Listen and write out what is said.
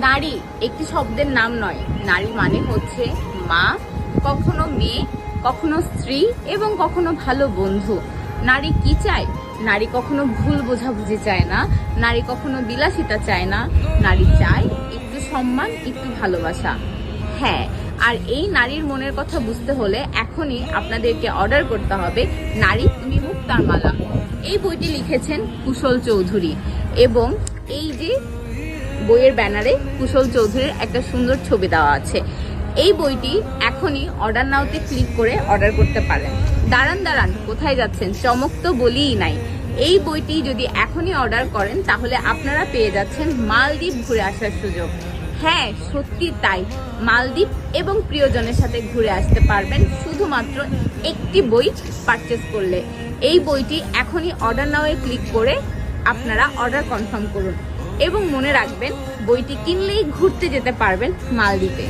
নারী একটি শব্দের নাম নয়। নারী মানে হচ্ছে মা, কখনো মেয়ে, কখনো স্ত্রী এবং কখনো ভালো বন্ধু। নারী কি চায়? নারী কখনো ভুল বোঝাবুঝি চায় না, নারী কখনো বিলাসিতা চায় না। নারী চায় একটু সম্মান, একটু ভালোবাসা। হ্যাঁ, আর এই নারীর মনের কথা বুঝতে হলে এখনই আপনাদেরকে অর্ডার করতে হবে নারী তুমি মুক্তার মালা। এই বইটি লিখেছেন কুশল চৌধুরী এবং এই যে বইয়ের ব্যানারে কুশল চৌধুরীর একটা সুন্দর ছবি দেওয়া আছে। এই বইটি এখনই অর্ডার নাওতে ক্লিক করে অর্ডার করতে পারেন। দাঁড়ান, কোথায় যাচ্ছেন? চমক তো বলিই নাই। এই বইটি যদি এখনই অর্ডার করেন তাহলে আপনারা পেয়ে যাচ্ছেন মালদ্বীপ ঘুরে আসার সুযোগ। হ্যাঁ, সত্যি তাই। মালদ্বীপ এবং প্রিয়জনের সাথে ঘুরে আসতে পারবেন শুধুমাত্র একটি বই পারচেস করলে। এই বইটি এখনই অর্ডার নাওয়ে ক্লিক করে আপনারা অর্ডার কনফার্ম করুন এবং মনে রাখবেন বইটি কিনলেই ঘুরতে যেতে পারবেন মালদ্বীপে।